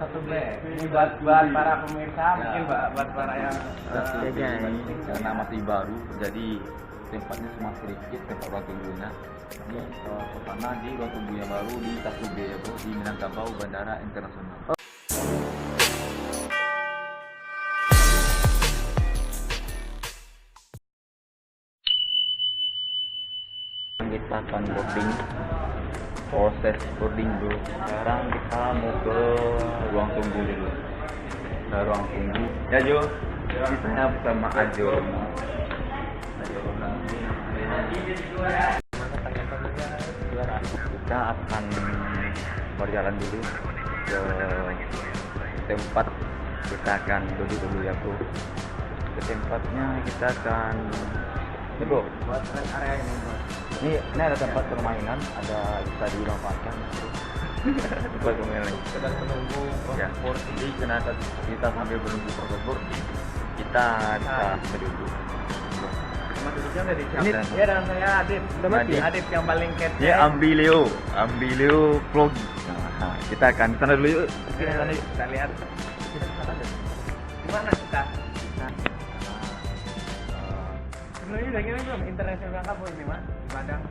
satu B. Ini buat para pemirsa, mungkin buat para yang karena masih baru, jadi tempatnya cuma sedikit tempat ruang tunggunya. Ini pertama di ruang tunggu yang baru di 1B ya bro, di Minangkabau Bandara Internasional. Kita akan boarding, proses boarding dulu. Sekarang kita mau ke ruang tunggu dulu. Ke ruang tunggu. Ya Jo, kita bersama Ajo. Kita akan berjalan dulu ke tempat. Kita akan duduk dulu ya bro. Ke tempatnya kita akan ini bro, buat rest area ini bro. ini ada tempat permainan, ada bisa dimanfaatkan. Tempat permainan. Sedang menunggu Ya, jadi kenapa kita sambil menunggu proses boarding, kita bisa duduk. Sama duduknya udah Ini disiapkan. Ya, dan saya Adit. Adit. Adit yang paling kece. Ya, Ambilio vlog. Nah, kita akan sana dulu yuk. Oke, kita lihat. Gimana kita? Sebenarnya udah gini belum internet Minangkabau ini mas di Padang.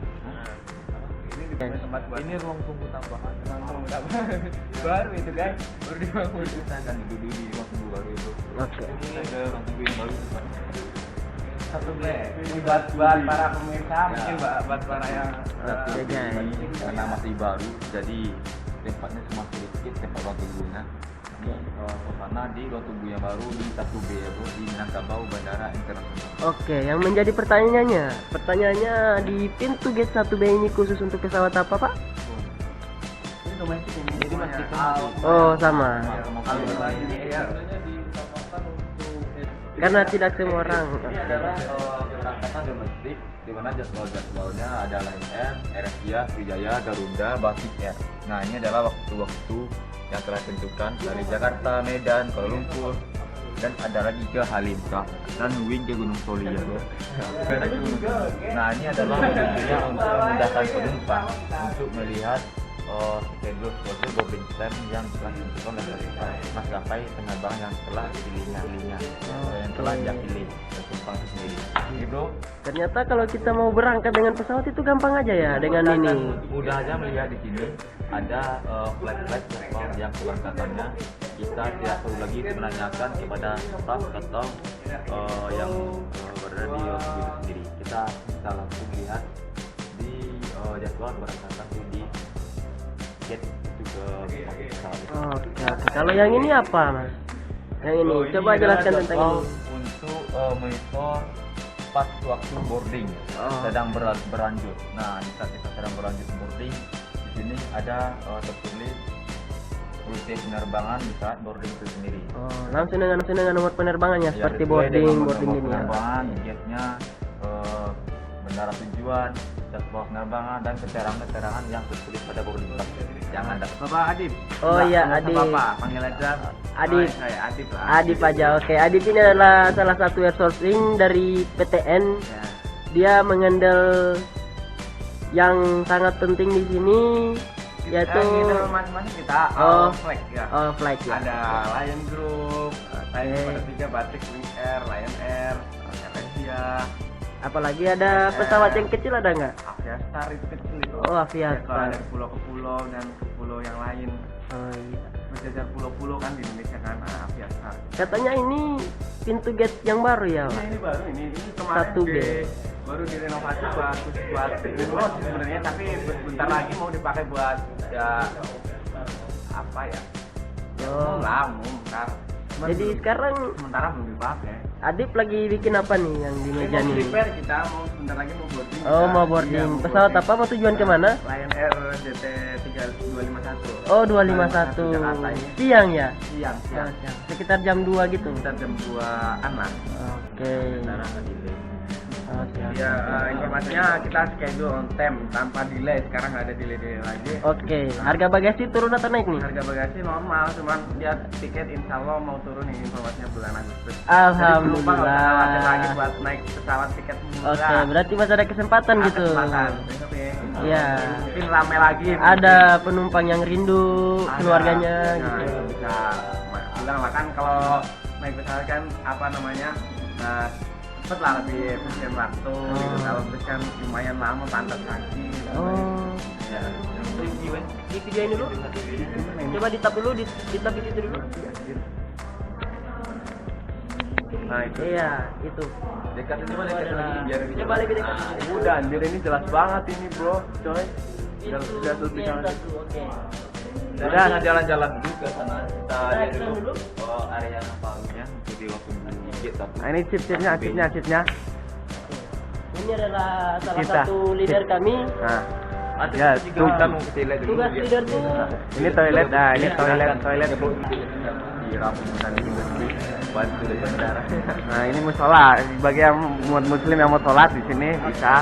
Ini di tempat buat Ini ruang tunggu tambahan. ruang tunggu tambahan. Baru itu guys, baru dibangun. Kita akan duduk di ruang tunggu baru itu. Oke. Ini ada ruang tunggu yang baru. Satu B. Ini buat para pemirsa, mungkin buat para yang Karena masih baru, jadi tempatnya cuma sedikit tempat ruang tunggunya. Ini pertama di ruang tunggu yang baru di 1B ya bro, di Minangkabau Bandara Internasional. Oke, yang menjadi pertanyaannya di pintu gate 1B ini khusus untuk pesawat apa Pak? ini domestik ini. Jadi masih Oh sama. Kalau ini ya Karena tidak semua orang. Ini adalah keberangkatan domestik, di mana jadwalnya ada Lion Air, Air Asia, Sriwijaya, Garuda, Batik Air. Nah ini adalah waktu-waktu yang telah ditentukan dari Jakarta, Medan, Kuala Lumpur, dan ada lagi ke Halim Kak, dan wing ke Gunung Soli ya bro. Nah ini adalah waktunya untuk memudahkan penumpang untuk melihat schedule boarding time yang telah ditentukan oleh maskapai penerbangan yang telah dipilihnya, yang telah dipilih penumpang itu sendiri. Ini bro, Ternyata kalau kita mau berangkat dengan pesawat itu gampang aja ya dengan ini. mudah aja melihat di sini ada flag yang keberangkatannya. Kita tidak perlu lagi menanyakan kepada staff atau yang berada di hotel itu sendiri. Kita bisa langsung lihat di jadwal keberangkatan itu di gate itu ke pesawat. Oke. Kalau yang ini apa Mas? Yang ini, coba jelaskan tentang ini. Untuk monitor pas waktu boarding sedang berlanjut. Nah, di saat kita sedang berlanjut boarding, di sini ada tertulis rute penerbangan di saat boarding itu sendiri. Langsung dengan nomor penerbangannya Ya, seperti sesuai dengan boarding nomor ini ya. penerbangan, gate-nya, bandara tujuan, jadwal penerbangan, dan keterangan-keterangan yang tertulis pada boarding pass yang ada. Bapak Adit. Oh Mbak, iya, nggak usah Adit. Bapak, panggil aja. Adit. Saya Adit lah. Adip aja. Oke, Adip ini adalah salah satu air sourcing dari PTN. Ya. Dia mengendal yang sangat penting di sini yaitu Kita masing-masing kita flag ya. flight ya. Ada Lion Group, Lion Oke. pada 3 Batik Wing Air, Lion Air, Air Asia, Apalagi ada pesawat yang kecil ada nggak? Aviastar itu kecil itu. Oh, Aviastar. Kalau dari pulau ke pulau dan ke pulau yang lain, Oh iya. berjajar pulau-pulau kan di Indonesia kan, Aviastar. Katanya ini pintu gate yang baru ya, Pak? Ini baru ini kemarin 1B. baru direnovasi bagus buat umroh sih sebenarnya, tapi bentar lagi mau dipakai buat ya apa ya? Oh. Bentar. Jadi sekarang sementara belum dipakai. Adip lagi bikin apa nih yang di meja Mau nih? prepare kita mau sebentar lagi mau boarding. Oh, kita. mau boarding. Iya, Pesawat apa? Mau tujuan kemana? Lion Air JT 3251. Oh, 251. Jakarta ini. Siang ya? Siang. Siang. Sekitar jam 2 gitu. Sekitar jam 2-an lah. Oke. Sekarang delay. Ya, informasinya kita schedule on time tanpa delay. Sekarang nggak ada delay lagi. Oke, harga bagasi turun atau naik nih? Harga bagasi normal, cuman dia tiket insya Allah mau turun nih informasinya bulan Agustus. Alhamdulillah. Jadi penumpang nggak usah khawatir lagi buat naik pesawat tiket murah. Oke, berarti masih ada kesempatan Ada gitu. kesempatan. Besok ya. Iya. Mungkin rame lagi. Ada penumpang yang rindu Ada. keluarganya Nah, gitu. itu bisa bilang lah kan kalau naik pesawat kan apa namanya cepet lah lebih efisien waktu gitu. Kalau bus kan lumayan lama pantat kaki. Oh, Ya. di videoin dulu. Coba ditap dulu, ditap di situ dulu. Nah itu. Iya, itu. Dekatin coba Itu dekatin adalah- lagi biar bisa. Coba lebih dekat. Udah anjir ini jelas banget ini bro, coy. Itu Sudah tuh bisa. satu, oke. Udah jalan-jalan dulu ke sana. Kita Nah, lihat jalan dulu. dulu. Oh, area napalmnya jadi waktu gate satu. Nah ini chipnya. Ini adalah salah Kita. satu leader kami. Nah, Ada Ya, juga tuh. kita mau ke toilet dulu. Tugas biar- leader tuh ini toilet. Nah ini Iya, toilet silakan. bu. Di rampung tadi juga bantu dari bandara. Nah ini musola. Bagi yang umat muslim yang mau sholat di sini bisa.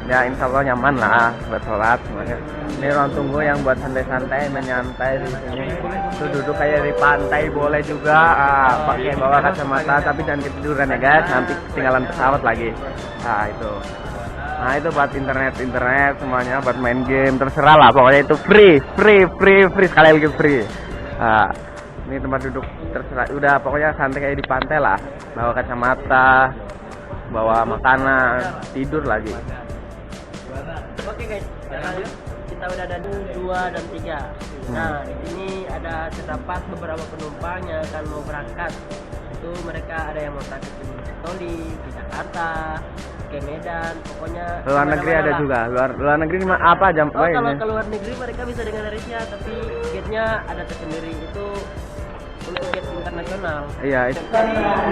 Ya insya Allah nyaman lah buat sholat. Ini ruang tunggu yang buat santai-santai, menyantai di sini. Tuh duduk kayak di pantai boleh juga. Pakai bawa kacamata tapi jangan ketiduran ya guys. Nanti ketinggalan pesawat lagi. Nah itu. Nah itu buat internet semuanya buat main game terserah lah pokoknya itu free sekali lagi free. Nah, ini tempat duduk terserah udah pokoknya santai kayak di pantai lah bawa kacamata bawa makanan tidur lagi. Oke guys, sekarang kita udah ada 2 dan 3. Nah, di sini ada terdapat beberapa penumpang yang akan mau berangkat. Itu mereka ada yang mau berangkat ke Toli, ke Jakarta, ke Medan, pokoknya Luar negeri ada kemana-mana lah. juga luar negeri apa jam Oh, kalau ini? ke luar negeri mereka bisa dengan Asia, tapi gate-nya ada tersendiri itu untuk gate internasional. Iya.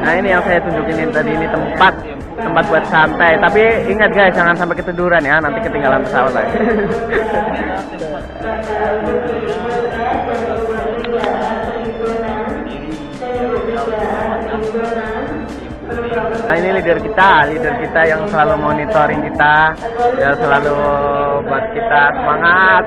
Nah ini yang saya tunjukin tadi ini tempat buat santai. Tapi ingat guys jangan sampai ketiduran ya nanti ketinggalan pesawat lagi. Nah ini leader kita yang selalu monitoring kita, yang selalu buat kita semangat.